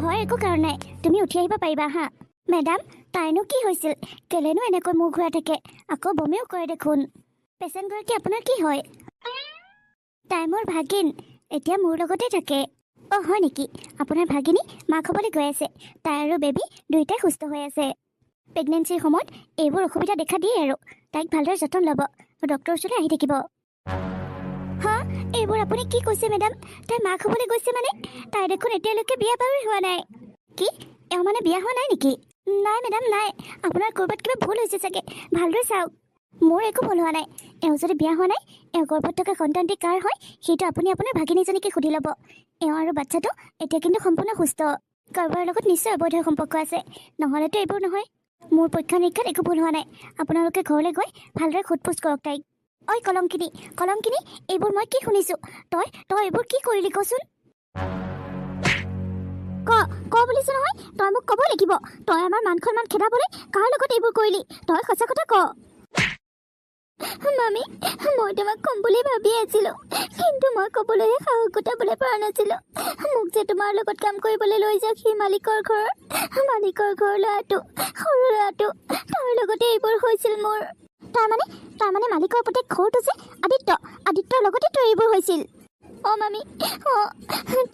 ভয় একো কাৰণ নাই, তুমি উঠি আহিব পাৰিবা হা। মেডাম, তাইনো কি হৈছিল? কেলেনো এনেকৈ মুখ ঘূৰাই থাকে? আকৌ বমিও কৰে দেখোন। পেচেণ্টগৰাকী আপোনাৰ কি হয়? তাই মোৰ ভাগিন, এতিয়া মোৰ লগতে থাকে। অঁ হয় নেকি? আপোনাৰ ভাগিনী মাক হ'বলৈ গৈ আছে। তাই আৰু বেবী দুয়োটাই সুস্থ হৈ আছে। প্ৰেগনেঞ্চিৰ সময়ত এইবোৰ অসুবিধা দেখা দিয়ে আৰু তাইক ভালদৰে যতন ল'ব। ডক্টৰৰ ওচৰলৈ আহি থাকিব। হা, এইবোৰ আপুনি কি কৈছে মেডাম? তাই মাক হ'বলৈ গৈছে মানে? তাই দেখোন এতিয়ালৈকে বিয়া বাৰু হোৱা নাই। কি, এওঁ মানে বিয়া হোৱা নাই নেকি? নাই মেডাম নাই, আপোনাৰ ক'ৰবাত কিবা ভুল হৈছে চাগে, ভালদৰে চাওক। মোৰ একো ভুল হোৱা নাই। এওঁ যদি বিয়া হোৱা নাই, এওঁ গৰ্ভত থকা সন্তানটি কাৰ হয় সেইটো আপুনি আপোনাৰ ভাগিনীজনীকে সুধি ল'ব। এওঁ আৰু বাচ্চাটো এতিয়া কিন্তু সম্পূৰ্ণ সুস্থ। কাৰোবাৰ লগত নিশ্চয় অবৈধ সম্পৰ্ক আছে, নহ'লেতো এইবোৰ নহয়। মোৰ পৰীক্ষা নিৰীক্ষাত একো ভুল হোৱা নাই। আপোনালোকে ঘৰলৈ গৈ ভালদৰে সোধ পোছ কৰক তাইক। ঐ কলংকিনী, কলংকিনী, এইবোৰ মই কি শুনিছোঁ? তই এইবোৰ কি কৰিলি কচোন? ক বুলিছো নহয়, তই মোক ক'ব লাগিব। তই আমাৰ মান সন্মান খেদাবলৈ কাৰ লগত এইবোৰ কৰিলি? তই সঁচা কথা ক। মামী, মই তোমাক ক'ম বুলি ভাবি আছিলো, কিন্তু মই ক'বলৈহে সাহস গোটাবলৈ পৰা নাছিলো। মোক যে তোমাৰ লগত কাম কৰিবলৈ লৈ যাওক সেই মালিকৰ ঘৰ ল'ৰাটো, সৰু ল'ৰাটো, তাৰ লগতে এইবোৰ হৈছিল মোৰ। তাৰমানে মালিকৰ পুতেক সৰুটো যে আদিত্যৰ লগতে তোৰ এইবোৰ হৈছিল? অঁ মামী, অঁ,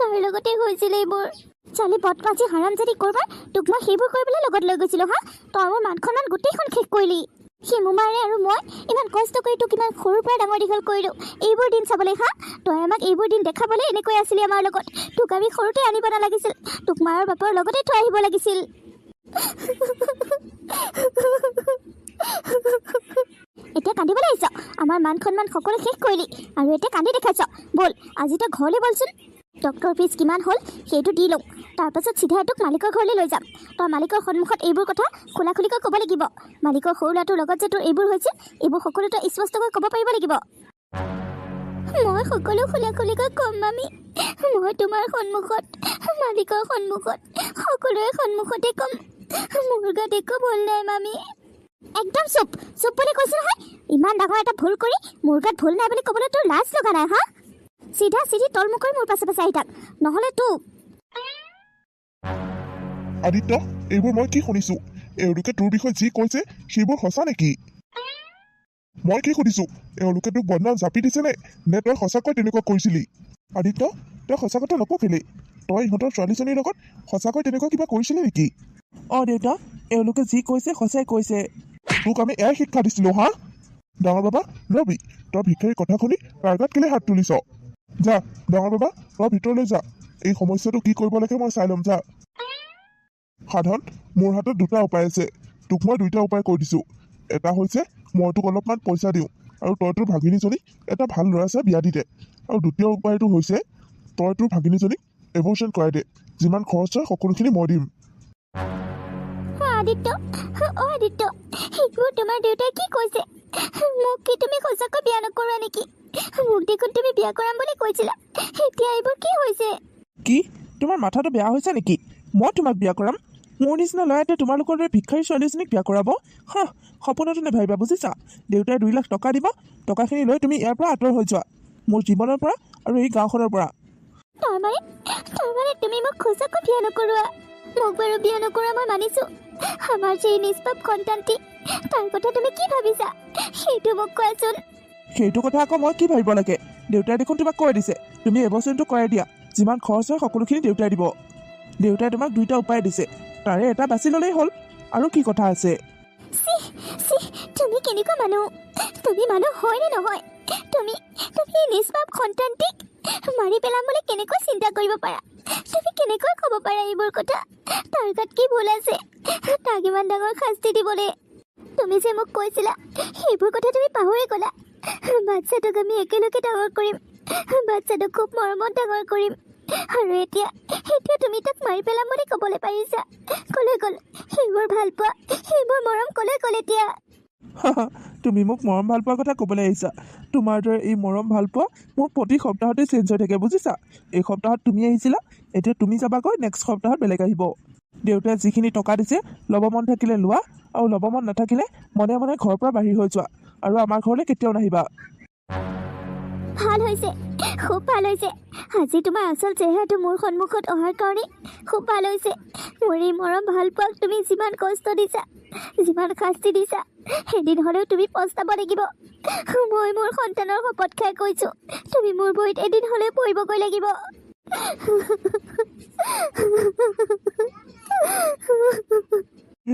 তাৰ লগতে হৈছিল এইবোৰ। ছোৱালী বদমাছি হাৰামজাদি কৰবাৰ তোক মই সেইবোৰ কৰিবলৈ লগত লৈ গৈছিলো হা? তই মোৰ মান সন্মান গোটেইখন শেষ কৰিলি। সেই মোমাৰে আৰু মই ইমান কষ্ট কৰি তোক ইমান সৰুৰ পৰা ডাঙৰ দীঘল কৰিলো এইবোৰ দিন চাবলৈ হা? তই আমাক এইবোৰ দিন দেখাবলৈ এনেকৈ আছিলি আমাৰ লগত। তোক আমি সৰুতে আনিব নালাগিছিল, তোক মাৰ বাপৰ লগতে থৈ আহিব লাগিছিল। এতিয়া কান্দিবলৈ আহিছ? আমাৰ মান সন্মান সকলো শেষ কৰিলি আৰু এতিয়া কান্দি দেখাইছ? ব'ল আজি তই ঘৰলৈ বলচোন। ডক্টৰ ফিজ কিমান হ'ল সেইটো দি লওঁ, তাৰপাছত চিধাই তোক মালিকৰ ঘৰলৈ লৈ যাম। তই মালিকৰ সন্মুখত এইবোৰ কথা খোলাখুলিকৈ ক'ব লাগিব। মালিকৰ সৰু ল'ৰাটোৰ লগত যে তোৰ এইবোৰ হৈছিল, এইবোৰ সকলো তই স্পষ্টকৈ ক'ব পাৰিব লাগিব। মই সকলো খোলাখুলিকৈ ক'ম মামী। মই তোমাৰ সন্মুখত, মালিকৰ সন্মুখত, সকলোৰে সন্মুখতে ক'ম। মোৰ গাত একো ভুল নাই মামী। একদম চুপ বুলি কৈছো নহয়। ইমান ডাঙৰ এটা ভুল কৰি মোৰ গাত ভুল নাই বুলি ক'বলৈ তোৰ লাজ লগা নাই হা? চিধা তলমুখৰ মোৰ পাছে পাছে আহি থাক, নহ'লে তোক। আদিত্য, এইবোৰ মই কি শুনিছো? এওঁলোকে তোৰ বিষয়ে যি কৈছে সেইবোৰ সঁচা নেকি? মই কি সুধিছো, এওঁলোকে তোক বদনাম জাপি দিছে নে তই সঁচাকৈ তেনেকুৱা কৰিছিলি? আদিত্য, তই সঁচা কথা নক'লি। তই ইহঁতৰ ছোৱালীজনীৰ লগত সঁচাকৈ তেনেকুৱা কিবা কৰিছিলি নেকি? অঁ দেউতা, এওঁলোকে যি কৈছে সঁচাই কৈছে। তোক আমি এয়াই শিক্ষা দিছিলো হা? ডাঙৰ বাবা ৰবি, তই ভিক্ষাৰীৰ কথা শুনি তাৰ গাত কেলে হাত তুলিছ? যা ডাঙৰ বাবা, তই ভিতৰলৈ যা। এই সমস্যাটো কি কৰিব লাগে মই চাই ল'ম, যা। সাধন, মোৰ হাতত দুটা উপায় আছে। তোক মই দুইটা উপায় কৈ দিছো। এটা হৈছে মই তোক অলপমান পইচা দিওঁ আৰু তই তোৰ ভাগিনীজনীক এটা ভাল ল'ৰা চাই বিয়া দি দে। আৰু দ্বিতীয় উপায়টো হৈছে তই তোৰ ভাগিনীজনীক এবৰ্চন কৰাই দে। যিমান খৰচ হয় সকলোখিনি মই দিম। আদিত্য, এইবোৰ তোমাৰ দেউতাই কি কৈছে? মোক কি তুমি সঁচাকৈ বিয়া নকৰা নেকি? মোক দেখোন তুমি বিয়া কৰাম বুলি কৈছিলা, এতিয়া এইবোৰ কি হৈছে? কি, তোমাৰ মাথাটো বেয়া হৈছে নেকি? মই তোমাক বিয়া কৰাম? মোৰ নিচিনা ল'ৰা এতিয়া তোমালোকৰ দৰে ভিক্ষাৰী ছোৱালীজনীক বিয়া কৰাব? হা, সপোনতো নেভাবিবা বুজিছা। দেউতাই 2 লাখ টকা দিব, টকাখিনি লৈ তুমি ইয়াৰ পৰা আঁতৰ হৈ যোৱা, মোৰ জীৱনৰ পৰা আৰু এই গাঁওখনৰ পৰা। তাৰমানে তুমি মোক সঁচাকৈ বিয়া নকৰোৱা? মোক বাৰু বিয়া নকৰা মই মানিছো। আমাৰ যে নিষ্পাপ সন্তানটি, তাৰ কথা তুমি কি ভাবিছা সেইটো মোক কোৱাচোন। সেইটো কথা আকৌ মই কি ভাবিব লাগে? দেউতাই দেখোন তোমাক কৈ দিছে তুমি এবছৰটো কৰাই দিয়া, যিমান খৰচ হয় সকলোখিনি দেউতাই দিব। দেউতাই তোমাক 2টা উপায় দিছে, তাৰে এটা বাছি ল'লেই হ'ল। আৰু কি কথা আছে? তুমি কেনেকুৱা মানুহ? তুমি মানুহ হয় নে নহয়? তুমি নিষ্পাপ সন্তানটিক মাৰি পেলাম বুলি কেনেকৈ চিন্তা কৰিব পাৰা? তুমি কেনেকৈ ক'ব পাৰা এইবোৰ কথা? তাৰ গাত কি ভুল আছে তাক ইমান ডাঙৰ শাস্তি দিবলৈ? তুমি যে মোক কৈছিলা সেইবোৰ কথা তুমি পাহৰি গ'লা। বাচ্চাটোক আমি একেলগে ডাঙৰ কৰিম, বাচ্চাটোক খুব মৰমত ডাঙৰ কৰিম। আৰু এতিয়া তুমি তাক মাৰি পেলাম বুলি ক'বলৈ পাৰিছা? ক'লৈ গ'ল সেইবোৰ ভাল পোৱা, সেইবোৰ মৰম ক'লৈ গ'ল এতিয়া? তুমি মোক মৰম ভাল পোৱাৰ কথা ক'বলৈ আহিছা? তোমাৰ দৰে এই মৰম ভাল পোৱা মোৰ প্ৰতি সপ্তাহতে চেঞ্জ হৈ থাকে বুজিছা। এই সপ্তাহত তুমি আহিছিলা, এতিয়া তুমি যাবাগৈ, নেক্সট সপ্তাহত বেলেগ আহিব। দেউতাই যিখিনি টকা দিছে ল'ব মন থাকিলে লোৱা, আৰু ল'ব মন নাথাকিলে মনে মনে ঘৰৰ পৰা বাহিৰ হৈ যোৱা, আৰু আমাৰ ঘৰলৈ কেতিয়াও নাহিবা। ভাল হৈছে, খুব ভাল হৈছে। আজি তোমাৰ আচল চেহেৰাটো মোৰ সন্মুখত অহাৰ কাৰণে খুব ভাল হৈছে। মোৰ এই মৰম ভাল পোৱাক তুমি যিমান কষ্ট দিছা, যিমান শাস্তি দিছা, এদিন হ'লেও তুমি পস্তাব লাগিব। মই মোৰ সন্তানৰ শপত খাই কৈছোঁ, তুমি মোৰ ভৰিত এদিন হ'লেও পৰিবগৈ লাগিব।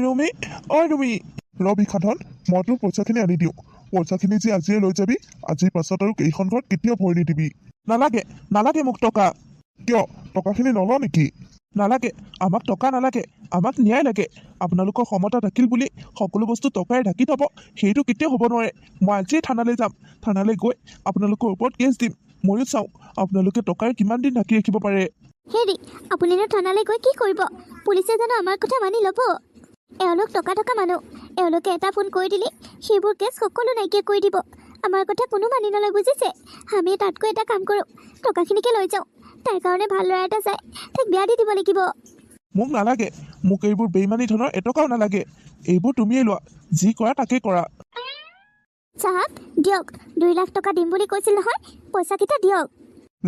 ৰুমি, অ ৰুমি। ৰবি সাধন, মই তোৰ পইচাখিনি আনি দিওঁ। পইচাখিনি যে আজিয়ে লৈ যাবি, আজিৰ পাছত আৰু এইখন ঘৰত কেতিয়াও ভৰি নিদিবি। নালাগে, নালাগে মোক টকা। কিয়, টকাখিনি নল নেকি? নালাগে, আমাক টকা নালাগে, আমাক ন্যায় লাগে। আপোনালোকৰ সমতা থাকিল বুলি সকলো বস্তু টকাৰে ঢাকি থ'ব, সেইটো কেতিয়াও হ'ব নোৱাৰে। মই আজিয়ে থানালৈ যাম। থানালৈ গৈ আপোনালোকৰ ওপৰত কেছ দিম। ময়ো চাওঁ আপোনালোকে টকাৰে কিমান দিন ঢাকি ৰাখিব পাৰে। হেৰি, আপুনিনো থানালৈ গৈ কি কৰিব? পুলিচে জানো আমাৰ কথা মানি ল'ব? এওঁলোক টকা মানুহ, এওঁলোকে এটা ফোন কৰি দিলে সেইবোৰ কেছ সকলো নাইকিয়া কৰি দিব। আমাৰ কথা কোনো মানি নলয়, বুজিছে? আমি তাতকৈ এটা কাম কৰোঁ, টকাখিনিকে লৈ যাওঁ। তাৰ কাৰণে ভাল ল'ৰা এটা চাই তাক বিয়া দি দিব লাগিব। মোক নালাগে, মোক এইবোৰ বেইমানী ধৰণৰ এটকাও নালাগে। এইবোৰ তুমিয়ে লোৱা, যি কৰা তাকেই কৰা। চাহাব, দিয়ক। 2 লাখ টকা দিম বুলি কৈছিল নহয়, পইচাকেইটা দিয়ক।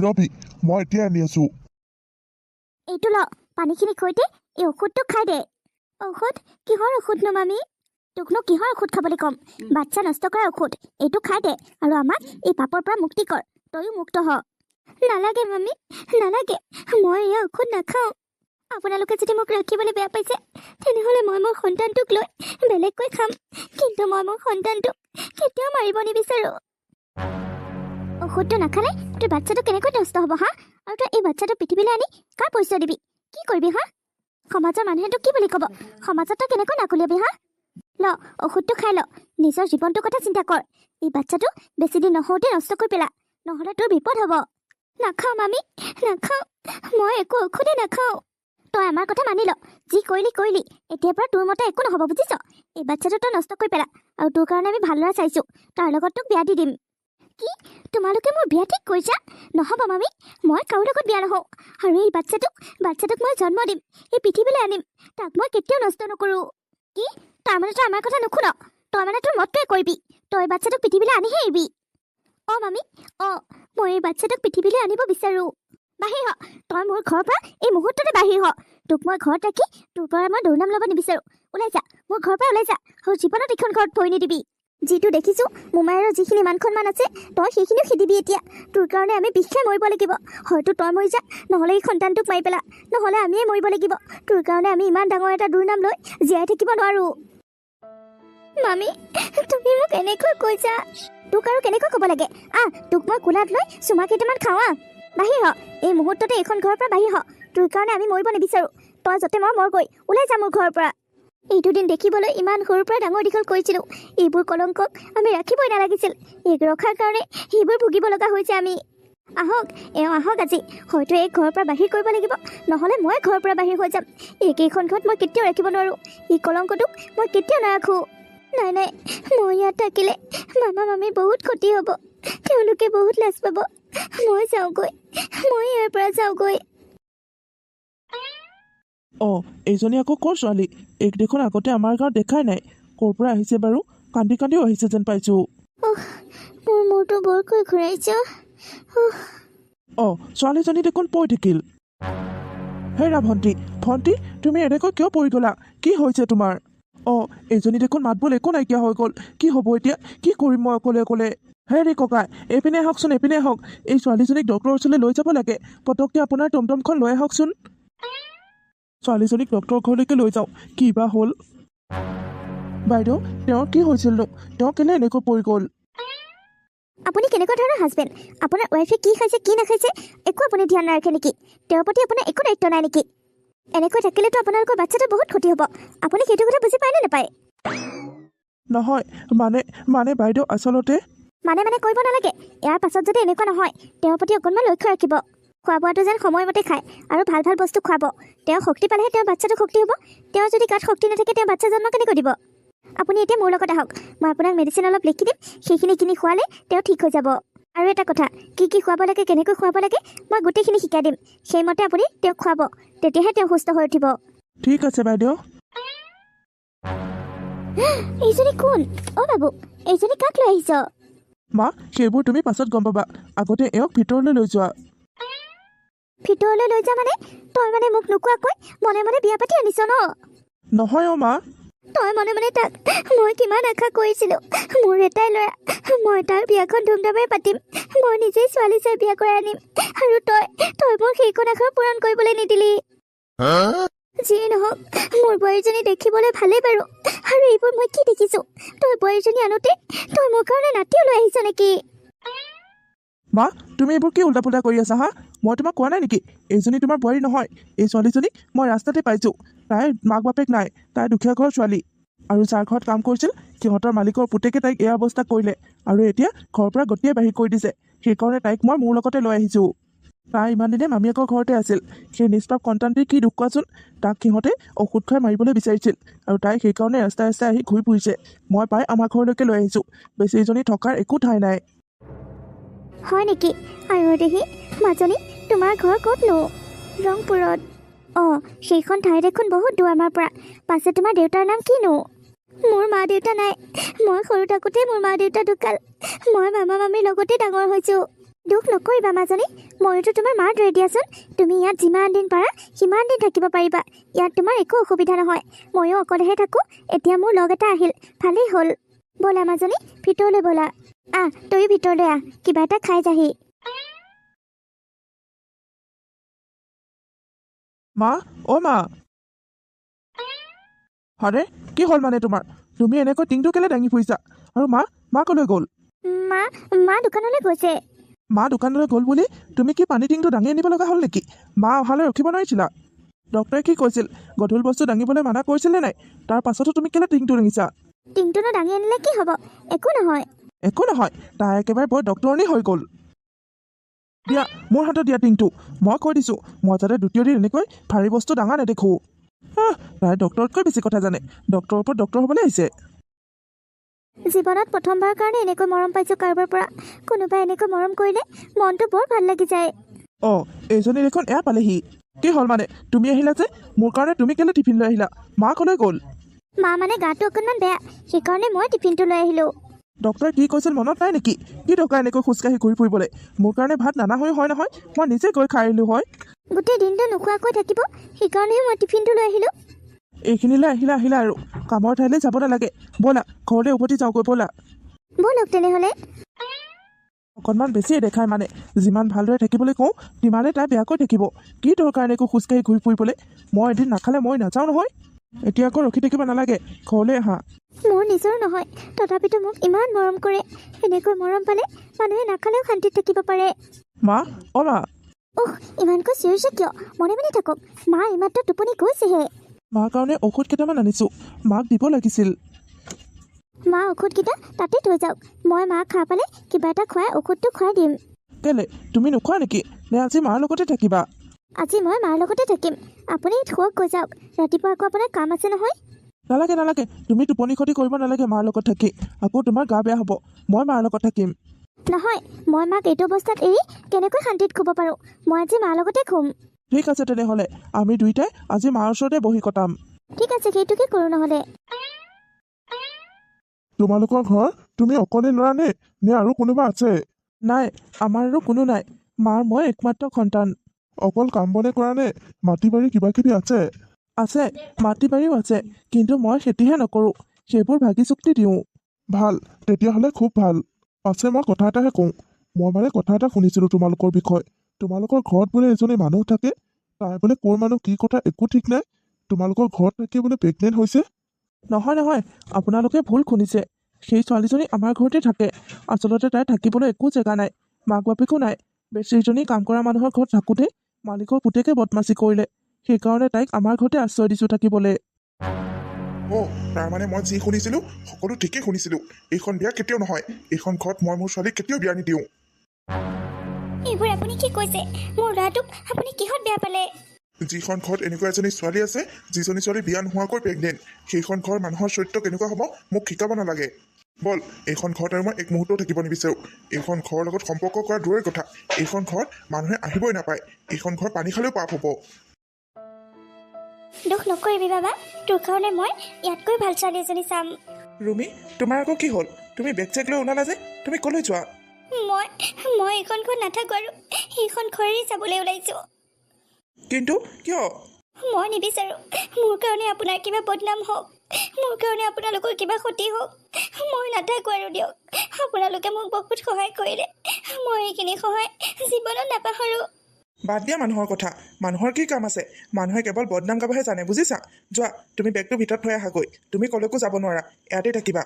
ৰবি, মই এতিয়া আনি আছো। এইটো ল, পানীখিনিৰ সৈতে এই ঔষধটো খাই দে। ঔষধ? কিহৰ ঔষধনো মামী? তোকনো কিহৰ ঔষধ খাবলৈ ক'ম? বাচ্চা নষ্ট কৰা ঔষধ। এইটো খাই দে আৰু আমাক এই পাপৰ পৰা মুক্তি কৰ, তয়ো মুক্ত হ। নালাগে মামী, নালাগে, মই এই ঔষধ নাখাওঁ। আপোনালোকে যদি মোক ৰাখিবলৈ বেয়া পাইছে, তেনেহ'লে মই মোৰ সন্তানটোক লৈ বেলেগকৈ খাম, কিন্তু মই মোৰ সন্তানটোক কেতিয়াও মাৰিব নিবিচাৰোঁ। ঔষধটো নাখালে তোৰ বাচ্চাটো কেনেকৈ নষ্ট হ'ব হা? আৰু তই এই বাচ্চাটো পৃথিৱীলৈ আনি কাৰ পৰিচয় দিবি? কি কৰিবি হা? সমাজৰ মানুহে তোক কি বুলি ক'ব? সমাজত তই কেনেকৈ নাকুলিয়াবি হা? ল, ঔষধটো খাই ল, নিজৰ জীৱনটোৰ কথা চিন্তা কৰ। এই বাচ্চাটো বেছিদিন নহওঁতে নষ্ট কৰি পেলা, নহ'লে তোৰ বিপদ হ'ব। নাখাওঁ মামী, নাখাওঁ, মই একো ঔষধে নাখাওঁ। তই আমাৰ কথা মানি ল, যি কৰিলি, এতিয়াৰ পৰা তোৰ মতে একো নহ'ব, বুজিছ? এই বাচ্চাটো তই নষ্ট কৰি পেলা, আৰু তোৰ কাৰণে আমি ভাল ল'ৰা চাইছোঁ, তাৰ লগত তোক বিয়া দি দিম। কি, তোমালোকে মোৰ বিয়া ঠিক কৰিছা? নহ'ব মামী, মই কাৰো লগত বিয়া নহওঁ। আৰু এই বাচ্চাটোক মই জন্ম দিম, এই পৃথিৱীলৈ আনিম, তাক মই কেতিয়াও নষ্ট নকৰোঁ। কি, তাৰমানে তই আমাৰ কথা নুশুন? তই মানে তোৰ মতটোৱে কৰিবি, তই বাচ্চাটোক পৃথিৱীলৈ আনিহে এৰিবি। অঁ মামী, অঁ, মই এই বাচ্চাটোক পৃথিৱীলৈ আনিব বিচাৰোঁ। বাহিৰ হ, তই মোৰ ঘৰৰ পৰা এই মুহূৰ্ততে বাহিৰ হ। তোক মই ঘৰত ৰাখি তোৰ পৰা মই দুৰ্নাম ল'ব নিবিচাৰোঁ। ওলাই যা, মোৰ ঘৰৰ পৰা ওলাই যা, আৰু জীৱনত এইখন ঘৰত ভৰি নিদিবি। যিটো দেখিছোঁ, মোমায়েৰৰ যিখিনি মান সন্মান আছে, তই সেইখিনিও খেদিবি এতিয়া। তোৰ কাৰণে আমি বিষ খাই মৰিব লাগিব। হয়তো তই মৰি যা, নহ'লে এই সন্তানটোক মাৰি পেলা, নহ'লে আমিয়ে মৰিব লাগিব। তোৰ কাৰণে আমি ইমান ডাঙৰ এটা দুৰ্নাম লৈ জীয়াই থাকিব নোৱাৰোঁ। মামী, তুমি মোক এনেকৈ কৈছা? তোক আৰু কেনেকৈ ক'ব লাগে? তোক মই কোলাত লৈ চুমা কেইটামান খাওঁ। বাহিৰ হ, এই মুহূৰ্ততে এইখন ঘৰৰ পৰা বাহিৰ হ। তোৰ কাৰণে আমি মৰিব নিবিচাৰোঁ। তই য'তে মৰগৈ, ওলাই যা মোৰ ঘৰৰ পৰা। এইটো দিন দেখিবলৈ ইমান সৰুৰ পৰা ডাঙৰ দীঘল কৰিছিলোঁ, এইবোৰ কলংকক আমি ৰাখিবই নালাগিছিল। এই ৰখাৰ কাৰণে সেইবোৰ ভুগিব লগা হৈছে আমি। আহক, আহক আজি, হয়তো এই ঘৰৰ পৰা বাহিৰ কৰিব লাগিব, নহ'লে মই ঘৰৰ পৰা বাহিৰ হৈ যাম। এইকেইখন ঘৰত মই কেতিয়াও ৰাখিব নোৱাৰোঁ, এই কলংকটোক মই কেতিয়াও নাৰাখোঁ। নাই, মই ইয়াত থাকিলে মামা মামীৰ বহুত ক্ষতি হ'ব, তেওঁলোকে বহুত লাজ পাব। মই যাওঁগৈ, মই ইয়াৰ পৰা যাওঁগৈ। এইজনী আকৌ ক'ৰ ছোৱালী? এইক দেখোন আগতে আমাৰ গাঁৱত দেখাই নাই। ক'ৰ পৰা আহিছে বাৰু? কান্দিও আহিছে যেন পাইছোঁ। মোৰ মূৰটো বৰকৈ ঘূৰাইছে। ছোৱালীজনী দেখোন পৰি থাকিল। হেৰা ভণ্টি, তুমি এনেকৈ কিয় পৰি গ'লা? কি হৈছে তোমাৰ? এইজনী দেখোন মাত বোল একো নাইকিয়া হৈ গ'ল। কি হ'ব এতিয়া? কি কৰিম মই অকলে? হেৰি ককাই, এইপিনে আহকচোন, এইপিনে আহক। এই ছোৱালীজনীক ডক্টৰৰ ওচৰলৈ লৈ যাব লাগে। পটককৈ আপোনাৰ টমটমখন লৈ আহকচোন। ছোৱালীজনীক ডক্টৰৰ ঘৰলৈকে লৈ যাওঁ। কি বা হ'ল? বাইদেউ, তেওঁৰ কি হৈছিলনো? তেওঁ কেলে এনেকৈ পৰি গ'ল? আপুনি কেনেকুৱা ধৰণৰ হাজবেণ্ড? আপোনাৰ ৱাইফে কি খাইছে কি নাখাইছে একো আপুনি ধ্যান নাৰাখে নেকি? তেওঁৰ প্ৰতি আপোনাৰ একো দায়িত্ব নাই নেকি? এনেকৈ থাকিলেতো আপোনালোকৰ বাচ্চাটো বহুত ক্ষতি হ'ব। আপুনি সেইটো কথা বুজি পায় নে নাপায়? নহয়, মানে বাইদেউ আচলতে মানে কৰিব নালাগে। ইয়াৰ পাছত যদি এনেকুৱা নহয়, তেওঁৰ প্ৰতি অকণমান লক্ষ্য ৰাখিব। খোৱা বোৱাটো যেন সময়মতে খায় আৰু ভাল বস্তু খুৱাব। তেওঁ শক্তি পালেহে তেওঁৰ বাচ্চাটো শক্তি হ'ব। তেওঁৰ যদি গাত শক্তি নাথাকে, তেওঁ বাচ্চা জন্ম কেনেকৈ দিব? আপুনি এতিয়া মোৰ লগত আহক, মই আপোনাক মেডিচিন অলপ লিখি দিম। সেইখিনি কিনি খোৱালে তেওঁ ঠিক হৈ যাব। আৰু এটা কথা, কি খুৱাব লাগে, কেনেকৈ খুৱাব লাগে, মই গোটেইখিনি শিকাই দিম। সেইমতে আপুনি তেওঁক খুৱাব, তেতিয়াহে তেওঁ সুস্থ হৈ উঠিব। ঠিক আছে বাইদেউ। এইজনী কোন? বাবু, এইজনী কাক লৈ আহিছ? মা, সেইবোৰ তুমি পাছত গম পাবা। আগতে এওঁক ভিতৰলৈ লৈ যোৱা। ভিতৰলৈ লৈ যা মানে তই মানে মোক নোকোৱাকৈ মনে মনে বিয়া পাতি আনিছ ন নহয় অ' মা। তই মনে মনে তাক মই কিমান আশা কৰিছিলোঁ মোৰ এটাই ল'ৰা মই তাৰ বিয়াখন ধুমধামেৰে পাতিম মই নিজেই ছোৱালী চাই বিয়া কৰাই আনিম আৰু তই মোৰ সেইখন আশা পূৰণ কৰিবলৈ নিদিলি যিয়ে নহওক মোৰ বোৱাৰীজনী দেখিবলৈ ভালেই বাৰু আৰু এইবোৰ মই কি দেখিছোঁ তই বোৱাৰীজনী আনোতে তই মোৰ কাৰণে নাতিও লৈ আহিছ নেকি মা তুমি এইবোৰ কি উল্টা পুল্টা কৰি আছা হা মই তোমাক কোৱা নাই নেকি এইজনী তোমাৰ বোৱাৰী নহয় এই ছোৱালীজনী মই ৰাস্তাতে পাইছোঁ তাইৰ মাক বাপেক নাই তাই দুখীয়া ঘৰৰ ছোৱালী আৰু যাৰ ঘৰত কাম কৰিছিল সিহঁতৰ মালিকৰ পুতেকে তাইক এই অৱস্থা কৰিলে আৰু এতিয়া ঘৰৰ পৰা গতিয়ে বাহিৰ কৰি দিছে সেইকাৰণে তাইক মই মোৰ লগতে লৈ আহিছোঁ তাই ইমান দিনে মামীয়েকৰ ঘৰতে আছিল সেই নিষ্পাপ সন্তানটিৰ কি দুখ কোৱাচোন তাক সিহঁতে ঔষধ খুৱাই মাৰিবলৈ বিচাৰিছিল আৰু তাই সেইকাৰণে ৰাস্তাই ৰাস্তাই আহি ঘূৰি ফুৰিছে মই পাই আমাৰ ঘৰলৈকে লৈ আহিছোঁ বেচেৰীজনী থকাৰ একো ঠাই নাই হয় নেকি আৰু দেহি মাজনী তোমাৰ ঘৰ ক'তনো ৰংপুৰত অঁ সেইখন ঠাই দেখোন বহুত দূৰ আমাৰ পৰা পাছে তোমাৰ দেউতাৰ নাম কিনো মোৰ মা দেউতা নাই মই সৰু থাকোঁতে মোৰ মা দেউতা ঢুকাল মই মামা মামীৰ লগতে ডাঙৰ হৈছোঁ দুখ নকৰিবা মাজনী ময়োতো তোমাৰ মাৰ দৰে দিয়াচোন তুমি ইয়াত যিমান দিন পাৰা সিমান দিন থাকিব পাৰিবা ইয়াত তোমাৰ একো অসুবিধা নহয় ময়ো অকলেহে থাকোঁ এতিয়া মোৰ লগ এটা আহিল ভালেই হ'ল ব'লা মাজনী ভিতৰলৈ ব'লা তয়ো ভিতৰলৈ আহ কিবা এটা খাই যাহি মা অ' মা আৰে কি হ'ল মানে তোমাৰ তুমি এনেকৈ টিংটো কেলে দাঙি ফুৰিছা আৰু মা ক'লৈ গ'ল মা দোকানলৈ গৈছে মা দোকানলৈ গ'ল বুলি তুমি কি পানী টিংটো দাঙি আনিব লগা হ'ল নেকি মা অহালৈ ৰখিব নোৱাৰিছিলা ডক্টৰে কি কৈছিল গধুৰ বস্তু দাঙিবলৈ মানা কৰিছিলে নাই তাৰ পাছতো তুমি কেলে টিংটো দাঙিছা টিংটোনো দাঙি আনিলে কি হ'ব একো নহয় তাই একেবাৰে বৰ ডক্টৰণী হৈ গ'ল দিয়া মোৰ হাতত দিয়া টিংটো মই কৈ দিছোঁ মই যাতে দ্বিতীয় দিন এনেকৈ ভাৰী বস্তু ডাঙৰ নেদেখোঁ তাই ডক্টৰতকৈ বেছি কথা জানে ডক্টৰৰ ওপৰত ডক্টৰ হ'বলৈ আহিছে জীৱনত প্ৰথমবাৰৰ কাৰণে এনেকৈ মৰম পাইছোঁ কাৰোবাৰ পৰা কোনোবাই এনেকৈ মৰম কৰিলে মনটো বৰ ভাল লাগি যায় অঁ এইজনী দেখোন এয়া পালেহি কি হ'ল মানে তুমি আহিলা যে মোৰ কাৰণে তুমি কেলে টিফিন লৈ আহিলা মা ক'লৈ গ'ল মা মানে গাটো অকণমান বেয়া সেইকাৰণে মই টিফিনটো লৈ আহিলোঁ ডক্টৰে কি কৈছিল মনত নাই নেকি কি দৰকাৰ এনেকৈ খোজকাঢ়ি ঘূৰি ফুৰিবলৈ মোৰ কাৰণে ভাত নানা হৈ হয় নহয় মই নিজে গৈ খাই আহিলোঁ হয় গোটেই দিনটো নোখোৱাকৈ থাকিব সেইকাৰণেহে মই টিফিনটো লৈ আহিলোঁ এইখিনিলৈ আহিলা আৰু কামৰ ঠাইলৈ যাব নালাগে ব'লা ঘৰলৈ উভতি যাওঁগৈ ব'লা ব'লক তেনেহ'লে অকণমান বেছিয়ে দেখায় মানে যিমান ভালদৰে থাকিবলৈ কওঁ সিমানে তাই বেয়াকৈ থাকিব কি দৰকাৰ এনেকৈ খোজকাঢ়ি ঘূৰি ফুৰিবলৈ মই এদিন নাখালে মই নাযাওঁ নহয় এতিয়া আকৌ ৰখি থাকিব নালাগে ঘৰলৈ আহা মোৰ নিজৰ নহয় তথাপিতো মোক ইমান মৰম কৰে এনেকৈ মৰম পালে মানুহে নাখালেও শান্তিত থাকিব পাৰে মা ইমানকৈ চিঞৰিছে কিয় মনে মনে থাকক মা এইমাত্ৰ টোপনি গৈছেহে মাৰ কাৰণে ঔষধ কেইটামান আনিছোঁ মাক দিব লাগিছিল মা ঔষধকেইটা তাতে থৈ যাওক মই মাক খা পালে কিবা এটা খুৱাই ঔষধটো খুৱাই দিম কেলে তুমি নোখোৱা নেকি নে আজি মাৰ লগতে থাকিবা আজি মই মাৰ লগতে থাকিম আপুনি শুৱক গৈ যাওক ৰাতিপুৱা আকৌ আপোনাৰ কাম আছে নহয় নালাগে তুমি টোপনি ক্ষতি কৰিব নালাগে মাৰ লগত থাকি আকৌ তোমাৰ গা বেয়া হ'ব মই মাৰ লগত থাকিম নহয় মই মাক এইটো অৱস্থাত এৰি কেনেকৈ শান্তিত শুব পাৰোঁ মই আজি মাৰ লগতে শুম ঠিক আছে তেনেহ'লে আমি দুইটাই আজি মাৰ ওচৰতে বহি কটাম ঠিক আছে সেইটোকে কৰোঁ নহ'লে তোমালোকৰ ঘৰ তুমি অকলে ল'ৰা নে আৰু কোনোবা আছে নাই আমাৰ আৰু কোনো নাই মাৰ মই একমাত্ৰ সন্তান অকল কাম বনে কৰা নে মাটি বাৰী কিবা কিবি আছে আছে মাটি বাৰীও আছে কিন্তু মই খেতিহে নকৰোঁ সেইবোৰ ভাগি চুক্তি দিওঁ ভাল তেতিয়াহ'লে খুব ভাল পাছে মই কথা এটাহে কওঁ মই মানে কথা এটা শুনিছিলোঁ তোমালোকৰ বিষয়ে তোমালোকৰ ঘৰত বোলে এজনী মানুহ থাকে তাই বোলে ক'ৰ মানুহ কি কথা একো ঠিক নাই তোমালোকৰ ঘৰত থাকি বোলে প্ৰেগনেণ্ট হৈছে নহয় আপোনালোকে ভুল শুনিছে সেই ছোৱালীজনী আমাৰ ঘৰতে থাকে আচলতে তাই থাকিবলৈ একো জেগা নাই মাক বাপেকো নাই বেচেৰীজনী কাম কৰা মানুহৰ ঘৰত থাকোঁতে মালিকৰ পুতেকে বদমাচি কৰিলে সেইকাৰণে তাইক আমাৰ ঘৰতে আশ্ৰয় দিছোঁ থাকিবলৈ তাৰমানে মই যি শুনিছিলোঁ সকলো ঠিকেই শুনিছিলোঁ এইখন বিয়া কেতিয়াও নহয় এইখন ঘৰত মই মোৰ ছোৱালীক কেতিয়াও বিয়া নিদিওঁ এইবোৰ আপুনি কি কৈছে মোৰ ল'ৰাটোক আপুনি কিহত বেয়া পালে যিখন ঘৰত এনেকুৱা এজনী ছোৱালী আছে যিজনী ছোৱালী বিয়া নোহোৱাকৈ প্ৰেগনেণ্ট সেইখন ঘৰ মানুহৰ চৰিত্ৰ কেনেকুৱা হ'ব মোক শিকাব নালাগে বল এইখন ঘৰত আৰু মই এক মুহূৰ্তও থাকিব নিবিচাৰোঁ এইখন ঘৰৰ লগত সম্পৰ্ক কৰা দূৰৰে কথা এইখন ঘৰত মানুহে আহিবই নাপায় এইখন ঘৰ পানী খালেও পাপ হ'ব দুখ নকৰিবি বাবা তোৰ কাৰণে মই ইয়াতকৈ ভাল ছোৱালী এজনী চাম ৰুমি তোমাৰ আকৌ কি হ'ল তুমি বেগ চেগ লৈ ওলালা যে তুমি ক'লৈ যোৱা মই এইখন ঘৰত নাথাকোঁ আৰু সেইখন ঘৰেই চাবলৈ ওলাইছোঁ কিন্তু কিয়? মই নিবিচাৰোঁ মোৰ কাৰণে আপোনাৰ কিবা বদনাম হওক, মোৰ কাৰণে আপোনালোকৰ কিবা ক্ষতি হওক। মই নাথাকোঁ আৰু দিয়ক। আপোনালোকে মোক বহুত সহায় কৰিলে, মই এইখিনি সহায় জীৱনত নাপাহৰোঁ। বাদ দিয়া মানুহৰ কথা। মানুহৰ কি কাম আছে? মানুহে কেৱল বদনাম গাবহে জানে, বুজিছা? যোৱা, তুমি বেগটো ভিতৰত থৈ আহাগৈ। তুমি কলৈকো যাব নোৱাৰা, ইয়াতে থাকিবা।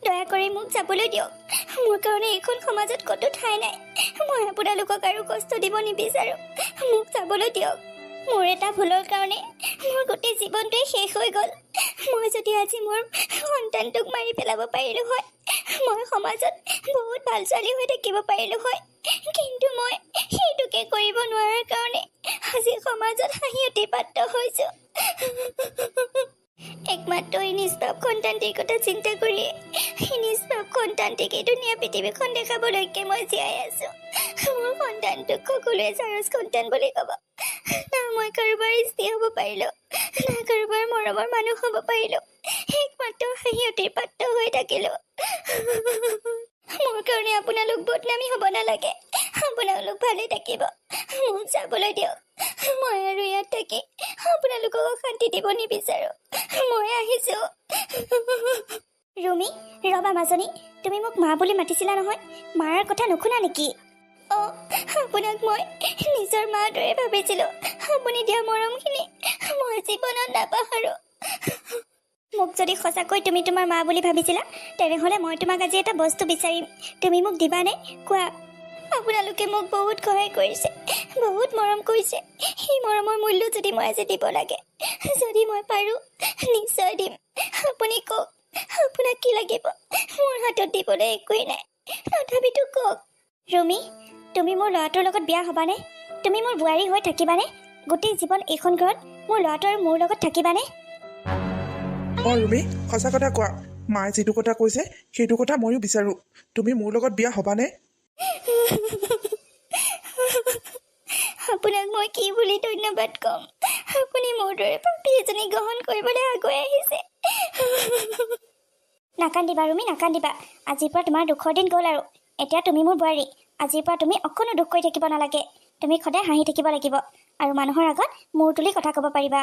দয়া কৰি মোক যাবলৈ দিয়ক। মোৰ কাৰণে এইখন সমাজত ক'তো ঠাই নাই। মই আপোনালোকক আৰু কষ্ট দিব নিবিচাৰোঁ। মোক যাবলৈ দিয়ক। মোৰ এটা ভুলৰ কাৰণে মোৰ গোটেই জীৱনটোৱে শেষ হৈ গ'ল। মই যদি আজি মোৰ সন্তানটোক মাৰি পেলাব পাৰিলোঁ হয়, মই সমাজত বহুত ভাল ছোৱালী হৈ থাকিব পাৰিলোঁ হয়। কিন্তু মই সেইটোকে কৰিব নোৱাৰাৰ কাৰণে আজি সমাজত হাঁহিয়তী পাত্ৰ হৈছোঁ। একমাত্ৰ এই নিষ্পাপ সন্তানটিৰ কথা চিন্তা কৰিয়ে এই নিষ্পাপ সন্তানটিক এই ধুনীয়া পৃথিৱীখন দেখাবলৈকে মই জীয়াই আছোঁ। মোৰ সন্তানটোক সকলোৱে চাৰচ সন্তান বুলি ক'ব। না মই কাৰোবাৰ স্ত্ৰী হ'ব পাৰিলোঁ, না কাৰোবাৰ মৰমৰ মানুহ হ'ব পাৰিলোঁ। একমাত্ৰ হাঁহিয়তীৰ পাত্ৰ হৈ থাকিলোঁ। মোৰ কাৰণে আপোনালোক বদনামী হ'ব নালাগে। আপোনালোক ভালে থাকিব। মোক যাবলৈ দিয়ক। মই আৰু ইয়াত থাকি আপোনালোকক অশান্তি দিব নিবিচাৰোঁ। মই আহিছোঁ। ৰুমি, ৰবা মাজনী, তুমি মোক মা বুলি মাতিছিলা নহয়, মাৰ কথা নুশুনা নেকি? অঁ, আপোনাক মই নিজৰ মাৰ দৰে ভাবিছিলোঁ। আপুনি দিয়া মৰমখিনি মই জীৱনত নাপাহৰোঁ। মোক যদি সঁচাকৈ তুমি তোমাৰ মা বুলি ভাবিছিলা, তেনেহ'লে মই তোমাক আজি এটা বস্তু বিচাৰিম। তুমি মোক দিবানে? কোৱা। আপোনালোকে মোক বহুত সহায় কৰিছে, বহুত মৰম কৰিছে। সেই মৰমৰ মূল্য যদি মই আজি দিব লাগে, যদি মই পাৰোঁ, নিশ্চয় দিম। আপুনি কওক, আপোনাক কি লাগিব? মোৰ হাতত দিবলৈ একোৱেই নাই, তথাপিতো কওক। ৰুমি, তুমি মোৰ ল'ৰাটোৰ লগত বিয়া হ'বানে? তুমি মোৰ বোৱাৰী হৈ থাকিবানে? গোটেই জীৱন এইখন ঘৰত মোৰ ল'ৰাটো আৰু মোৰ লগত থাকিবানে? অঁ ৰুমি, সঁচা কথা কোৱা। মায়ে যিটো কথা কৈছে সেইটো কথা ময়ো বিচাৰোঁ। তুমি মোৰ লগত বিয়া হ'বানে? আপোনাক মই কি বুলি ধন্যবাদ ক'ম? আপুনি মোৰ দৰে পাপী এজনী গ্ৰহণ কৰিবলৈ আগুৱাই আহিছে। নাকান্দিবা ৰুমি, নাকান্দিবা। আজিৰ পৰা তোমাৰ দুখৰ দিন গ'ল আৰু। এতিয়া তুমি মোৰ বোৱাৰী। আজিৰ পৰা তুমি অকণো দুখ কৰি থাকিব নালাগে। তুমি সদায় হাঁহি থাকিব লাগিব আৰু মানুহৰ আগত মূৰ তুলি কথা ক'ব পাৰিবা।